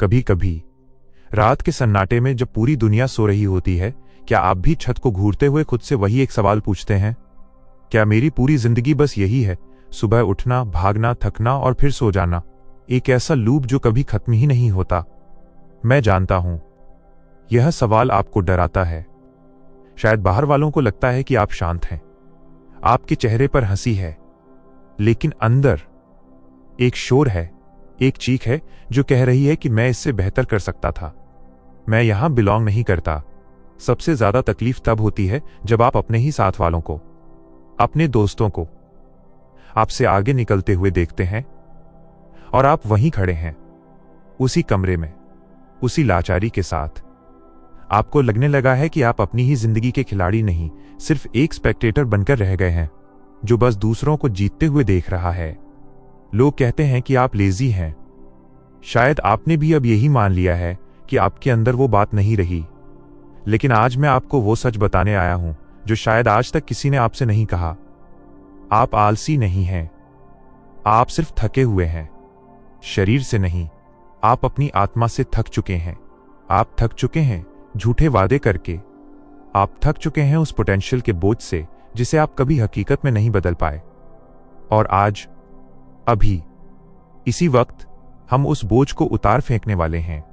कभी कभी रात के सन्नाटे में जब पूरी दुनिया सो रही होती है, क्या आप भी छत को घूरते हुए खुद से वही एक सवाल पूछते हैं? क्या मेरी पूरी जिंदगी बस यही है, सुबह उठना, भागना, थकना और फिर सो जाना, एक ऐसा लूप जो कभी खत्म ही नहीं होता? मैं जानता हूं यह सवाल आपको डराता है। शायद बाहर वालों को लगता है कि आप शांत हैं, आपके चेहरे पर हंसी है, लेकिन अंदर एक शोर है, एक चीख है जो कह रही है कि मैं इससे बेहतर कर सकता था, मैं यहां बिलोंग नहीं करता। सबसे ज्यादा तकलीफ तब होती है जब आप अपने ही साथ वालों को, अपने दोस्तों को आपसे आगे निकलते हुए देखते हैं और आप वहीं खड़े हैं, उसी कमरे में, उसी लाचारी के साथ। आपको लगने लगा है कि आप अपनी ही जिंदगी के खिलाड़ी नहीं, सिर्फ एक स्पेक्टेटर बनकर रह गए हैं जो बस दूसरों को जीतते हुए देख रहा है। लोग कहते हैं कि आप लेजी हैं। शायद आपने भी अब यही मान लिया है कि आपके अंदर वो बात नहीं रही, लेकिन आज मैं आपको वो सच बताने आया हूं जो शायद आज तक किसी ने आपसे नहीं कहा। आप आलसी नहीं हैं, आप सिर्फ थके हुए हैं, शरीर से नहीं, आप अपनी आत्मा से थक चुके हैं। आप थक चुके हैं झूठे वादे करके, आप थक चुके हैं उस पोटेंशियल के बोझ से जिसे आप कभी हकीकत में नहीं बदल पाए। और आज, अभी, इसी वक्त हम उस बोझ को उतार फेंकने वाले हैं।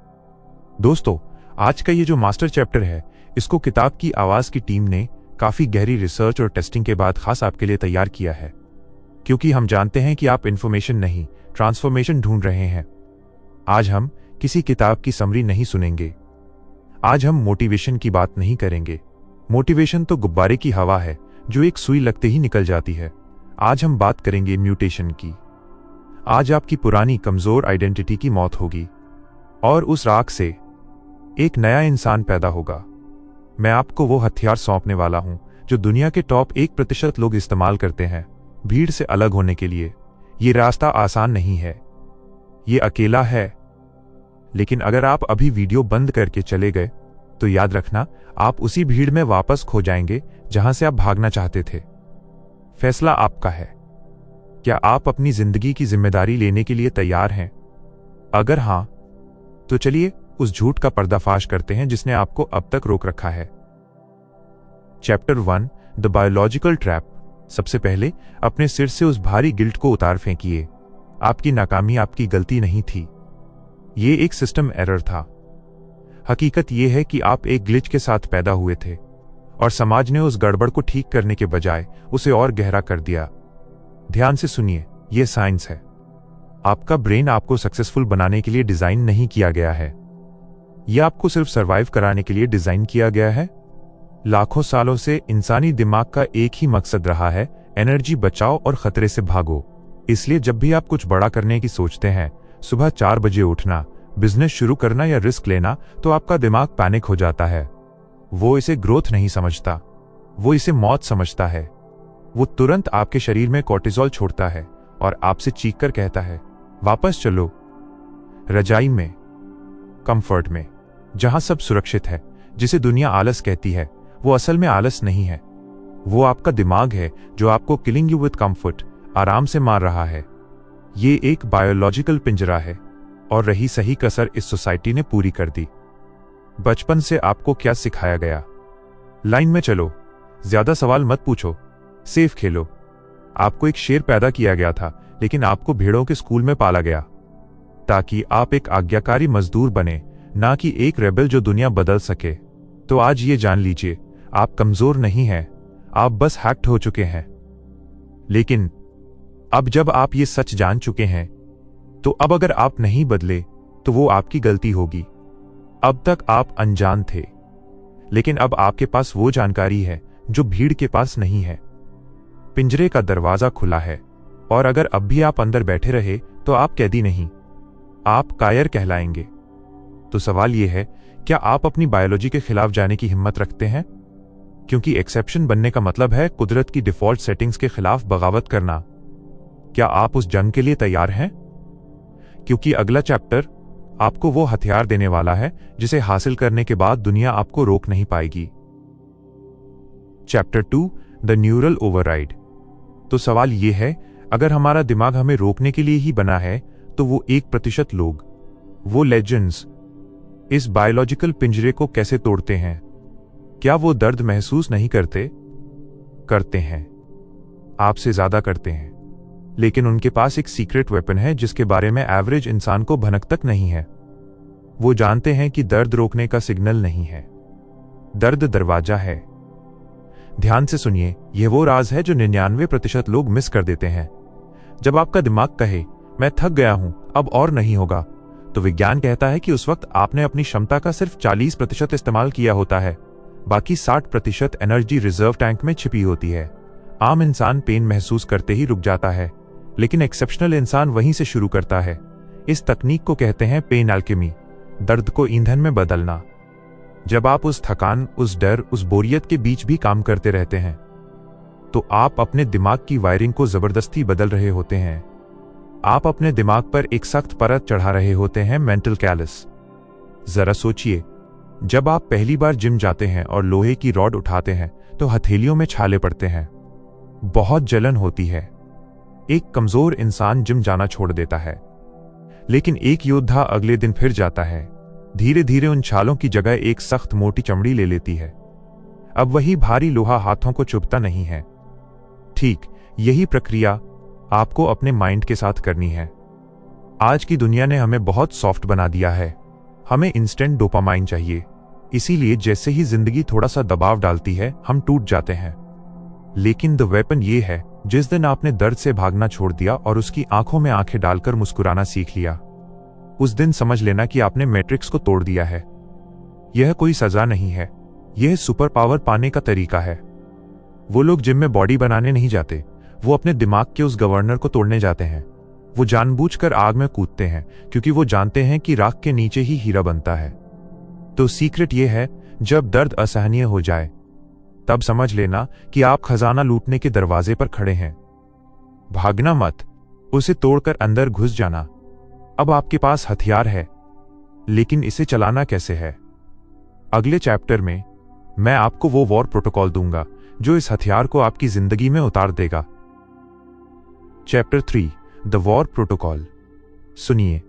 दोस्तों, आज का ये जो मास्टर चैप्टर है, इसको किताब की आवाज की टीम ने काफी गहरी रिसर्च और टेस्टिंग के बाद खास आपके लिए तैयार किया है, क्योंकि हम जानते हैं कि आप इंफॉर्मेशन नहीं, ट्रांसफॉर्मेशन ढूंढ रहे हैं। आज हम किसी किताब की समरी नहीं सुनेंगे, आज हम मोटिवेशन की बात नहीं करेंगे। मोटिवेशन तो गुब्बारे की हवा है जो एक सुई लगते ही निकल जाती है। आज हम बात करेंगे म्यूटेशन की। आज आपकी पुरानी कमजोर आइडेंटिटी की मौत होगी और उस राख से एक नया इंसान पैदा होगा। मैं आपको वो हथियार सौंपने वाला हूं जो दुनिया के टॉप 1% लोग इस्तेमाल करते हैं भीड़ से अलग होने के लिए। ये रास्ता आसान नहीं है, ये अकेला है, लेकिन अगर आप अभी वीडियो बंद करके चले गए तो याद रखना, आप उसी भीड़ में वापस खो जाएंगे जहां से आप भागना चाहते थे। फैसला आपका है। क्या आप अपनी जिंदगी की जिम्मेदारी लेने के लिए तैयार हैं? अगर हां, तो चलिए उस झूठ का पर्दाफाश करते हैं जिसने आपको अब तक रोक रखा है। Chapter 1, the biological trap. सबसे पहले अपने सिर से उस भारी गिल्ट को उतार फेंकिए। आपकी नाकामी आपकी गलती नहीं थी, ये एक सिस्टम एरर था। हकीकत यह है कि आप एक ग्लिच के साथ पैदा हुए थे और समाज ने उस गड़बड़ को ठीक करने के बजाय उसे और गहरा कर दिया। ध्यान से सुनिए, यह साइंस है। आपका ब्रेन आपको सक्सेसफुल बनाने के लिए डिजाइन नहीं किया गया है, यह आपको सिर्फ सरवाइव कराने के लिए डिजाइन किया गया है। लाखों सालों से इंसानी दिमाग का एक ही मकसद रहा है, एनर्जी बचाओ और खतरे से भागो। इसलिए जब भी आप कुछ बड़ा करने की सोचते हैं, सुबह 4 बजे उठना, बिजनेस शुरू करना या रिस्क लेना, तो आपका दिमाग पैनिक हो जाता है। वो इसे ग्रोथ नहीं समझता, वो इसे मौत समझता है। वो तुरंत आपके शरीर में कोर्टिसोल छोड़ता है और आपसे चीखकर कहता है, वापस चलो रजाई में, कंफर्ट में, जहां सब सुरक्षित है। जिसे दुनिया आलस कहती है, वो असल में आलस नहीं है, वो आपका दिमाग है जो आपको किलिंग यू विद कंफर्ट, आराम से मार रहा है। ये एक बायोलॉजिकल पिंजरा है और रही सही कसर इस सोसाइटी ने पूरी कर दी। बचपन से आपको क्या सिखाया गया? लाइन में चलो, ज्यादा सवाल मत पूछो, सेफ खेलो। आपको एक शेर पैदा किया गया था, लेकिन आपको भेड़ों के स्कूल में पाला गया ताकि आप एक आज्ञाकारी मजदूर बने, ना कि एक रेबेल जो दुनिया बदल सके। तो आज ये जान लीजिए, आप कमजोर नहीं हैं, आप बस हैक्ड हो चुके हैं। लेकिन अब जब आप ये सच जान चुके हैं, तो अब अगर आप नहीं बदले तो वो आपकी गलती होगी। अब तक आप अनजान थे, लेकिन अब आपके पास वो जानकारी है जो भीड़ के पास नहीं है। पिंजरे का दरवाजा खुला है और अगर अब भी आप अंदर बैठे रहे तो आप कैदी नहीं, आप कायर कहलाएंगे। तो सवाल यह है, क्या आप अपनी बायोलॉजी के खिलाफ जाने की हिम्मत रखते हैं? क्योंकि एक्सेप्शन बनने का मतलब है कुदरत की डिफॉल्ट सेटिंग्स के खिलाफ बगावत करना। क्या आप उस जंग के लिए तैयार हैं? क्योंकि अगला चैप्टर आपको वो हथियार देने वाला है जिसे हासिल करने के बाद दुनिया आपको रोक नहीं पाएगी। Chapter 2, the neural override. तो सवाल यह है, अगर हमारा दिमाग हमें रोकने के लिए ही बना है, तो वो 1% लोग वो लेजेंड्स इस बायोलॉजिकल पिंजरे को कैसे तोड़ते हैं? क्या वो दर्द महसूस नहीं करते? करते हैं, आपसे ज्यादा करते हैं। लेकिन उनके पास एक सीक्रेट वेपन है जिसके बारे में एवरेज इंसान को भनक तक नहीं है। वो जानते हैं कि दर्द रोकने का सिग्नल नहीं है, दर्द दरवाजा है। ध्यान से सुनिए, यह वो राज है जो 99% लोग मिस कर देते हैं। जब आपका दिमाग कहे मैं थक गया हूं, अब और नहीं होगा, तो विज्ञान कहता है कि उस वक्त आपने अपनी क्षमता का सिर्फ 40% इस्तेमाल किया होता है। बाकी 60% एनर्जी रिजर्व टैंक में छिपी होती है। आम इंसान पेन महसूस करते ही रुक जाता है, लेकिन एक्सेप्शनल इंसान वहीं से शुरू करता है। इस तकनीक को कहते हैं पेन अल्केमी, दर्द को ईंधन में बदलना। जब आप उस थकान, उस डर, उस बोरियत के बीच भी काम करते रहते हैं, तो आप अपने दिमाग की वायरिंग को जबरदस्ती बदल रहे होते हैं। आप अपने दिमाग पर एक सख्त परत चढ़ा रहे होते हैं, मेंटल कैलस। जरा सोचिए, जब आप पहली बार जिम जाते हैं और लोहे की रॉड उठाते हैं तो हथेलियों में छाले पड़ते हैं, बहुत जलन होती है। एक कमजोर इंसान जिम जाना छोड़ देता है, लेकिन एक योद्धा अगले दिन फिर जाता है। धीरे धीरे उन छालों की जगह एक सख्त मोटी चमड़ी ले लेती है। अब वही भारी लोहा हाथों को चुभता नहीं है। ठीक यही प्रक्रिया आपको अपने माइंड के साथ करनी है। आज की दुनिया ने हमें बहुत सॉफ्ट बना दिया है। हमें इंस्टेंट डोपामाइन चाहिए, इसीलिए जैसे ही जिंदगी थोड़ा सा दबाव डालती है हम टूट जाते हैं। लेकिन द वेपन ये है, जिस दिन आपने दर्द से भागना छोड़ दिया और उसकी आंखों में आंखें डालकर मुस्कुराना सीख लिया, उस दिन समझ लेना कि आपने मैट्रिक्स को तोड़ दिया है। यह कोई सजा नहीं है, यह सुपर पावर पाने का तरीका है। वो लोग जिम में बॉडी बनाने नहीं जाते, वो अपने दिमाग के उस गवर्नर को तोड़ने जाते हैं। वो जानबूझकर आग में कूदते हैं क्योंकि वो जानते हैं कि राख के नीचे ही हीरा बनता है। तो सीक्रेट ये है, जब दर्द असहनीय हो जाए तब समझ लेना कि आप खजाना लूटने के दरवाजे पर खड़े हैं। भागना मत, उसे तोड़कर अंदर घुस जाना। अब आपके पास हथियार है, लेकिन इसे चलाना कैसे है? अगले चैप्टर में मैं आपको वो वॉर प्रोटोकॉल दूंगा जो इस हथियार को आपकी जिंदगी में उतार देगा। Chapter 3, the war protocol. सुनिए,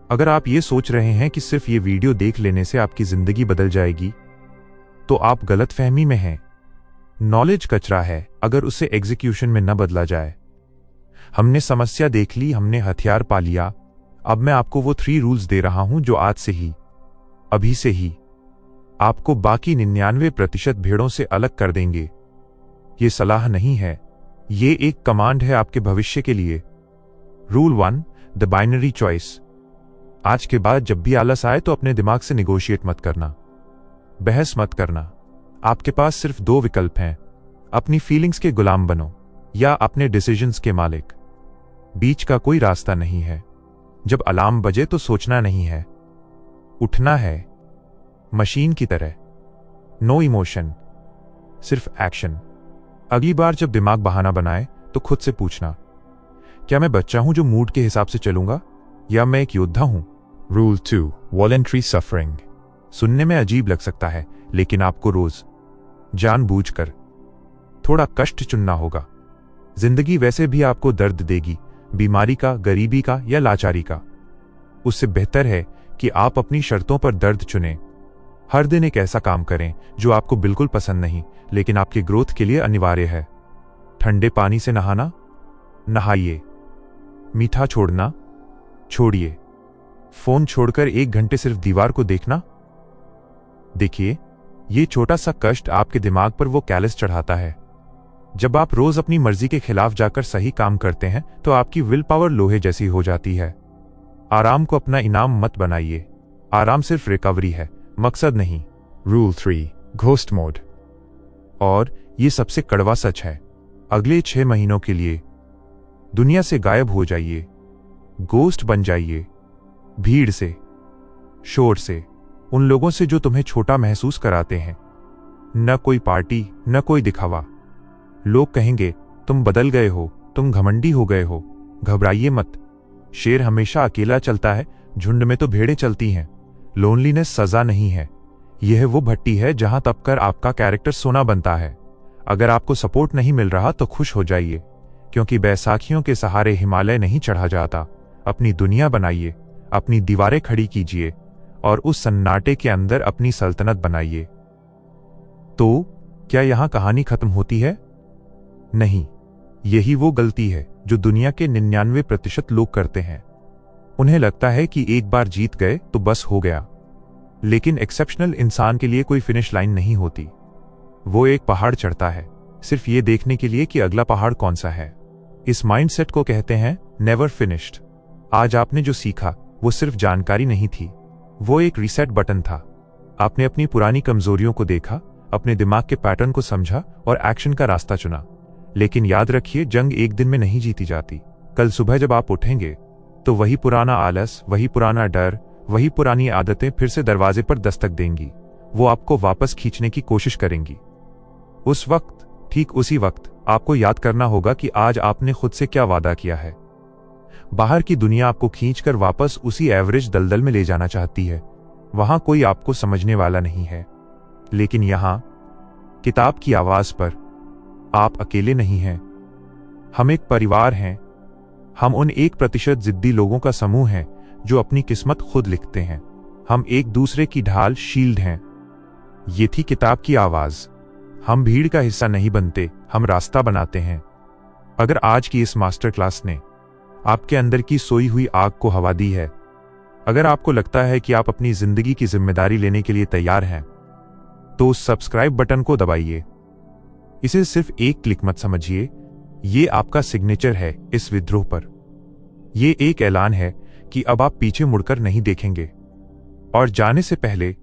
अगर आप ये सोच रहे हैं कि सिर्फ ये वीडियो देख लेने से आपकी जिंदगी बदल जाएगी, तो आप गलतफहमी में हैं। नॉलेज कचरा है अगर उसे एग्जीक्यूशन में न बदला जाए। हमने समस्या देख ली, हमने हथियार पा लिया। अब मैं आपको वो 3 रूल्स दे रहा हूं जो आज से ही, अभी से ही आपको बाकी 99% भेड़ों से अलग कर देंगे। ये सलाह नहीं है, ये एक कमांड है आपके भविष्य के लिए। Rule 1, the binary choice. आज के बाद जब भी आलस आए तो अपने दिमाग से निगोशिएट मत करना, बहस मत करना। आपके पास सिर्फ 2 विकल्प हैं, अपनी फीलिंग्स के गुलाम बनो या अपने डिसीजंस के मालिक। बीच का कोई रास्ता नहीं है। जब अलार्म बजे तो सोचना नहीं है, उठना है, मशीन की तरह। नो इमोशन, सिर्फ एक्शन। अगली बार जब दिमाग बहाना बनाए तो खुद से पूछना, क्या मैं बच्चा हूं जो मूड के हिसाब से चलूंगा, या मैं एक योद्धा हूं? Rule 2, voluntary suffering. सुनने में अजीब लग सकता है, लेकिन आपको रोज जानबूझकर थोड़ा कष्ट चुनना होगा। जिंदगी वैसे भी आपको दर्द देगी, बीमारी का, गरीबी का या लाचारी का। उससे बेहतर है कि आप अपनी शर्तों पर दर्द चुनें। हर दिन एक ऐसा काम करें जो आपको बिल्कुल पसंद नहीं, लेकिन आपके ग्रोथ के लिए अनिवार्य है। ठंडे पानी से नहाना, नहाइए। मीठा छोड़ना, छोड़िए। फोन छोड़कर 1 घंटे सिर्फ दीवार को देखना। देखिए, ये छोटा सा कष्ट आपके दिमाग पर वो कैलस चढ़ाता है। जब आप रोज अपनी मर्जी के खिलाफ जाकर सही काम करते हैं तो आपकी विल पावर लोहे जैसी हो जाती है। आराम को अपना इनाम मत बनाइए। आराम सिर्फ रिकवरी है, मकसद नहीं। Rule 3, ghost mode. और ये सबसे कड़वा सच है, अगले 6 महीनों के लिए दुनिया से गायब हो जाइए। गोस्ट बन जाइए। भीड़ से, शोर से, उन लोगों से जो तुम्हें छोटा महसूस कराते हैं। न कोई पार्टी, न कोई दिखावा। लोग कहेंगे तुम बदल गए हो, तुम घमंडी हो गए हो। घबराइए मत। शेर हमेशा अकेला चलता है, झुंड में तो भेड़ें चलती हैं। लोनलीनेस सजा नहीं है, यह वो भट्टी है जहां तपकर आपका कैरेक्टर सोना बनता है। अगर आपको सपोर्ट नहीं मिल रहा तो खुश हो जाइए, क्योंकि बैसाखियों के सहारे हिमालय नहीं चढ़ा जाता। अपनी दुनिया बनाइए, अपनी दीवारें खड़ी कीजिए और उस सन्नाटे के अंदर अपनी सल्तनत बनाइए। तो क्या यहां कहानी खत्म होती है? नहीं, यही वो गलती है जो दुनिया के 99% लोग करते हैं। उन्हें लगता है कि एक बार जीत गए तो बस हो गया। लेकिन एक्सेप्शनल इंसान के लिए कोई फिनिश लाइन नहीं होती। वो एक पहाड़ चढ़ता है सिर्फ ये देखने के लिए कि अगला पहाड़ कौन सा है। इस माइंडसेट को कहते हैं नेवर फिनिश्ड। आज आपने जो सीखा वो सिर्फ जानकारी नहीं थी, वो एक रीसेट बटन था। आपने अपनी पुरानी कमजोरियों को देखा, अपने दिमाग के पैटर्न को समझा और एक्शन का रास्ता चुना। लेकिन याद रखिए, जंग एक दिन में नहीं जीती जाती। कल सुबह जब आप उठेंगे तो वही पुराना आलस, वही पुराना डर, वही पुरानी आदतें फिर से दरवाजे पर दस्तक देंगी। वो आपको वापस खींचने की कोशिश करेंगी। उस वक्त, ठीक उसी वक्त, आपको याद करना होगा कि आज आपने खुद से क्या वादा किया है। बाहर की दुनिया आपको खींचकर वापस उसी एवरेज दलदल में ले जाना चाहती है। वहां कोई आपको समझने वाला नहीं है। लेकिन यहां, किताब की आवाज पर, आप अकेले नहीं हैं। हम एक परिवार हैं। हम उन 1% जिद्दी लोगों का समूह हैं जो अपनी किस्मत खुद लिखते हैं। हम एक दूसरे की ढाल, शील्ड हैं। ये थी किताब की आवाज। हम भीड़ का हिस्सा नहीं बनते, हम रास्ता बनाते हैं। अगर आज की इस मास्टर क्लास ने आपके अंदर की सोई हुई आग को हवा दी है, अगर आपको लगता है कि आप अपनी जिंदगी की जिम्मेदारी लेने के लिए तैयार हैं, तो उस सब्सक्राइब बटन को दबाइए। इसे सिर्फ एक क्लिक मत समझिए, ये आपका सिग्नेचर है इस विद्रोह पर। ये एक ऐलान है कि अब आप पीछे मुड़कर नहीं देखेंगे। और जाने से पहले